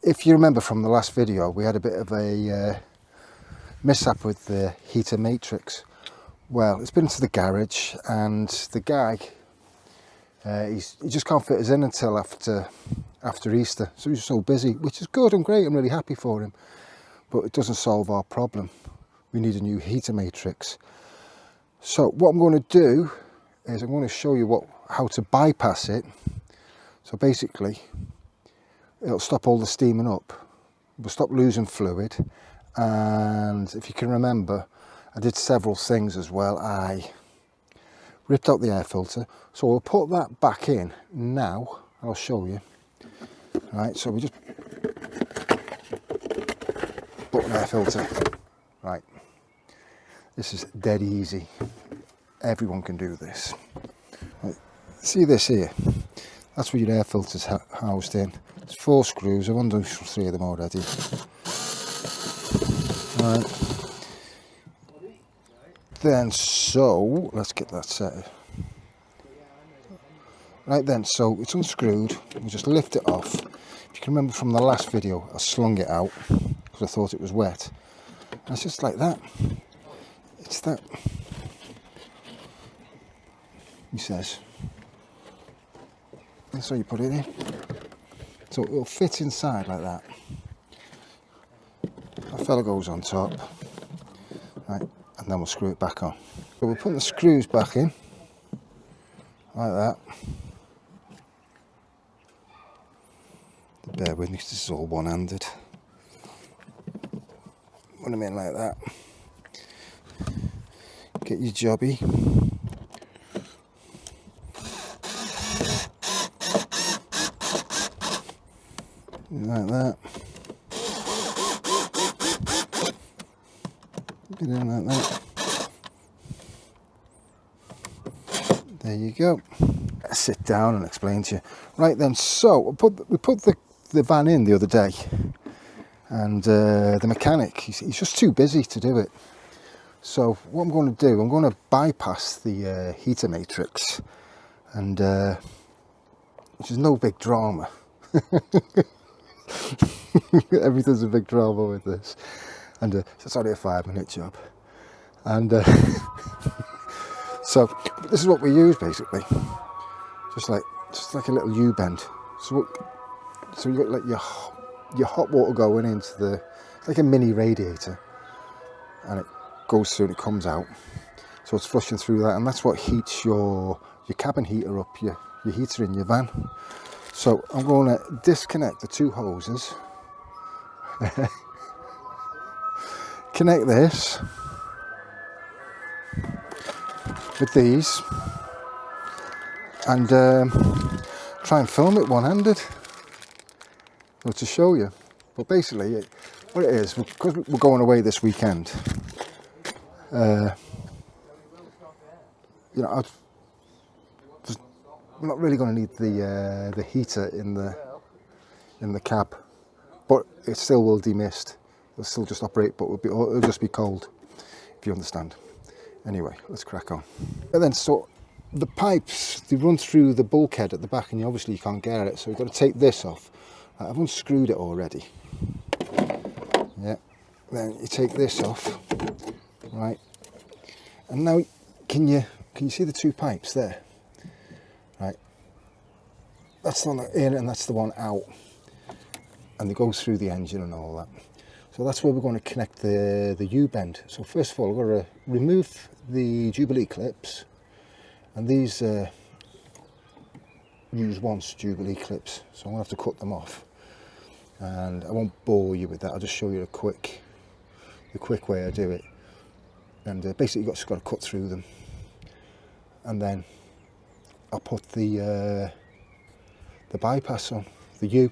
If you remember from the last video, we had a bit of a mishap with the heater matrix. Well, it's been to the garage, and the guy, he just can't fit us in until after Easter. So he's so busy, which is good and great. I'm really happy for him, but it doesn't solve our problem. We need a new heater matrix. So what I'm going to do is I'm going to show you how to bypass it. So basically, it'll stop all the steaming up. We'll stop losing fluid. And if you can remember, I did several things as well. I ripped out the air filter. So we'll put that back in now. I'll show you. Right, so we just put an air filter. Right. This is dead easy. Everyone can do this. Right. See this here? That's where your air filter's housed in. There's 4 screws. I've undone 3 of them already. Right. Then, so let's get that set. Right then, so it's unscrewed. We just lift it off. If you can remember from the last video, I slung it out because I thought it was wet. And it's just like that. It's that. He says. And so you put it in. So it'll fit inside like that. That fella goes on top. Right, and then we'll screw it back on. So we're putting the screws back in. Like that. Bear with me, this is all one-handed. Put them in like that. Get your jobby. Like that. Get in like that. There you go. Let's sit down and explain to you. Right then, so we put the van in the other day, and the mechanic, he's just too busy to do it. So what I'm going to do, I'm going to bypass the heater matrix, and which is no big drama. Everything's a big drama with this, and it's only a 5-minute job. And so this is what we use basically, just like a little U-bend. So you got like your hot water going into like a mini radiator, and it goes through and it comes out. So it's flushing through that, and that's what heats your cabin heater up, your heater in your van. So I'm going to disconnect the 2 hoses. Connect this with these, and try and film it one-handed. Well, to show you, but basically what it is, because we're going away this weekend, you know, we're not really going to need the heater in the cab, but it still will demist. It'll still just operate, but it'll just be cold, if you understand. Anyway, let's crack on. And then, so the pipes, they run through the bulkhead at the back, and obviously you can't get at it, so you've got to take this off. I've unscrewed it already. Yeah. Then you take this off, right? And now, can you see the 2 pipes there? Right. That's the one in, and that's the one out, and they go through the engine and all that. So that's where we're going to connect the U-bend. So first of all, we're going to remove the Jubilee clips, and these use once Jubilee clips, so I'm going to have to cut them off. And I won't bore you with that. I'll just show you the quick way I do it. And basically, you've just got to cut through them, and then I'll put the bypass on the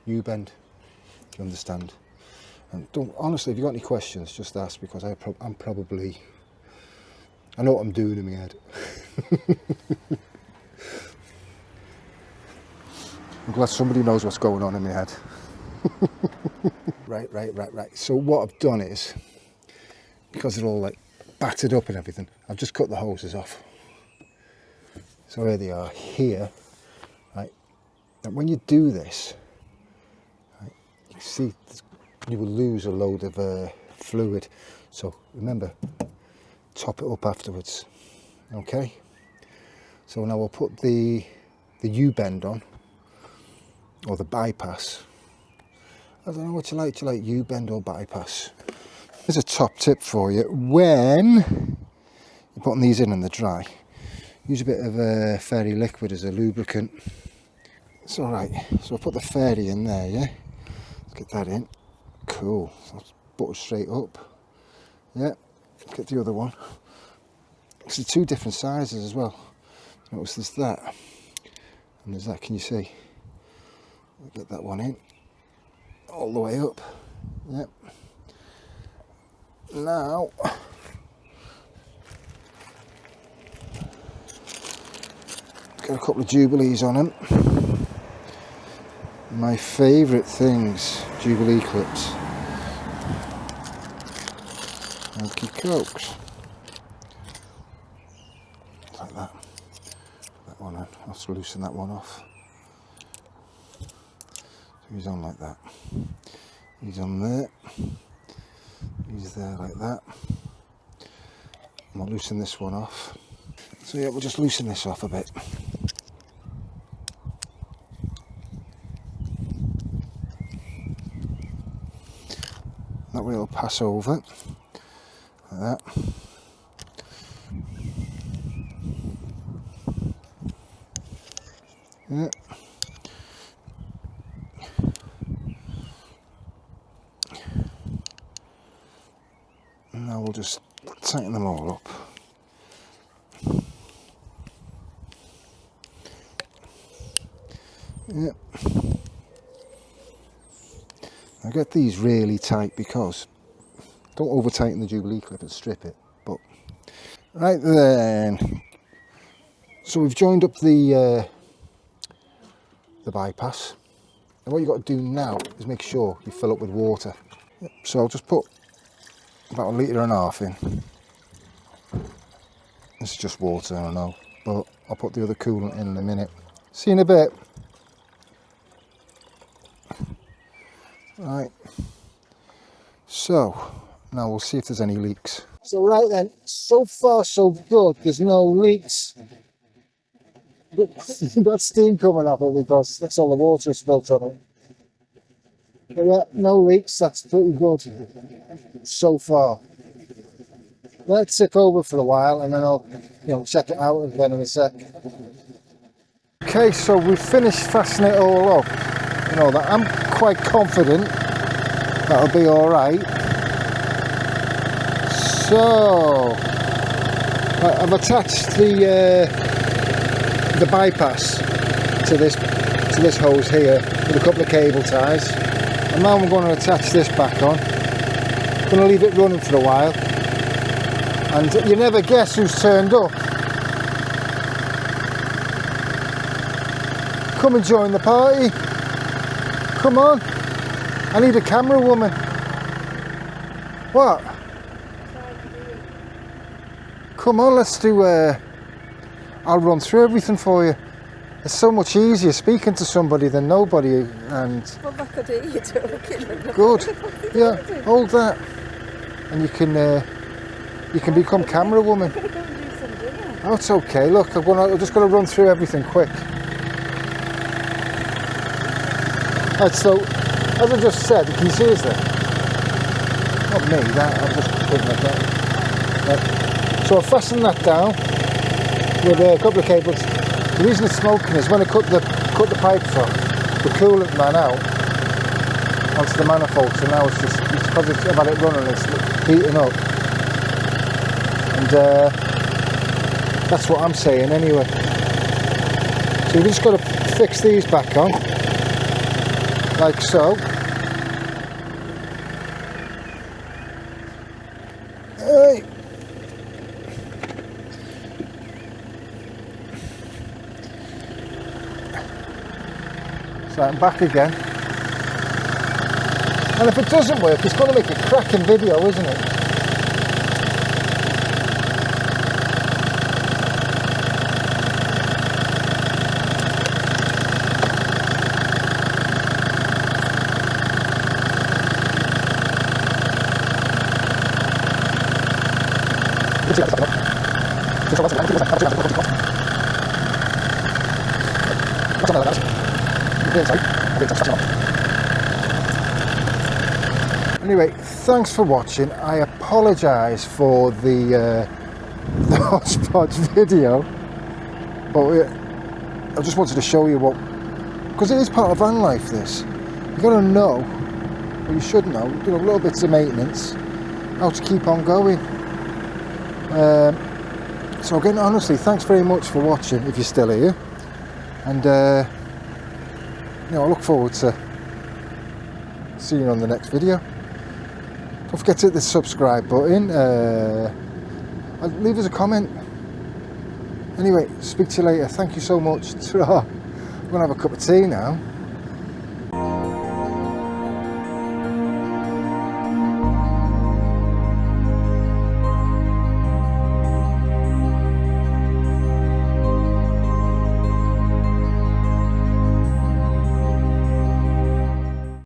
U-bend. Do you understand? And honestly, if you've got any questions, just ask, because I know what I'm doing in my head. I'm glad somebody knows what's going on in my head. Right. So what I've done is, because they're all like battered up and everything, I've just cut the hoses off. So here they are here, right? And when you do this, right, you see, you will lose a load of fluid. So remember, top it up afterwards. Okay. So now we'll put the U-bend on, or the bypass. I don't know what you like. Do you like U-bend or bypass? Here's a top tip for you. When you're putting these in the dry, use a bit of fairy liquid as a lubricant. It's all right. So I'll put the fairy in there, yeah? Let's get that in. Cool. So let's butter straight up. Yeah. Let's get the other one. It's the two different sizes as well. Notice there's that. And there's that, can you see? We'll get that one in. All the way up. Yep. Now, got a couple of Jubilees on them. My favourite things, Jubilee clips. Okie cokes. Like that. That one on. I'll have to loosen that one off. So he's on like that. He's on there. He's there like that. And I'll loosen this one off. So yeah, we'll just loosen this off a bit. That way it'll pass over, like that. Yeah. And now we'll just tighten them all up. Yep. I get these really tight because don't over tighten the Jubilee clip and strip it. But right then, so we've joined up the bypass, and what you've got to do now is make sure you fill up with water. Yep. So I'll just put about 1.5 litres in. This is just water, I know, but I'll put the other coolant in a minute. See you in a bit. Right, so now we'll see if there's any leaks. So right then, so far so good, there's no leaks. You've got steam coming off it because that's all the water spilt on it. But yeah, no leaks, that's pretty good so far. Let it tick over for a while and then I'll check it out again in a sec. Okay, so we've finished fastening it all up. That I'm quite confident that'll be all right. So I've attached the bypass to this hose here with a couple of cable ties, and now I'm going to attach this back on. I'm going to leave it running for a while, and you never guess who's turned up. Come and join the party. Come on, I need a camera woman. What? Come on, let's do I'll run through everything for you. It's so much easier speaking to somebody than nobody. And well, I could hear you talking. Good. Yeah, hold that, and you can become camera woman. Oh, it's okay. Look, I'm just going to run through everything quick. Right, so as I just said, can you see us there? Not me, that I'm just putting that down. Right. So I've fastened that down with a couple of cables. The reason it's smoking is when I cut the pipes off, the coolant ran out onto the manifold. So now it's because I've had it running, it's heating up, and that's what I'm saying anyway. So we've just got to fix these back on. Like so. Hey. So I'm back again. And if it doesn't work, it's going to make a cracking video, isn't it? Anyway, thanks for watching. I apologise for the hodgepodge video, but I just wanted to show you what, because it is part of van life. This, you got to know, or you should know, little bits of maintenance, how to keep on going. So again, honestly, thanks very much for watching if you're still here, and I look forward to seeing you on the next video. Don't forget to hit the subscribe button, leave us a comment. Anyway, speak to you later. Thank you so much. Ta-ra. I'm going to have a cup of tea now.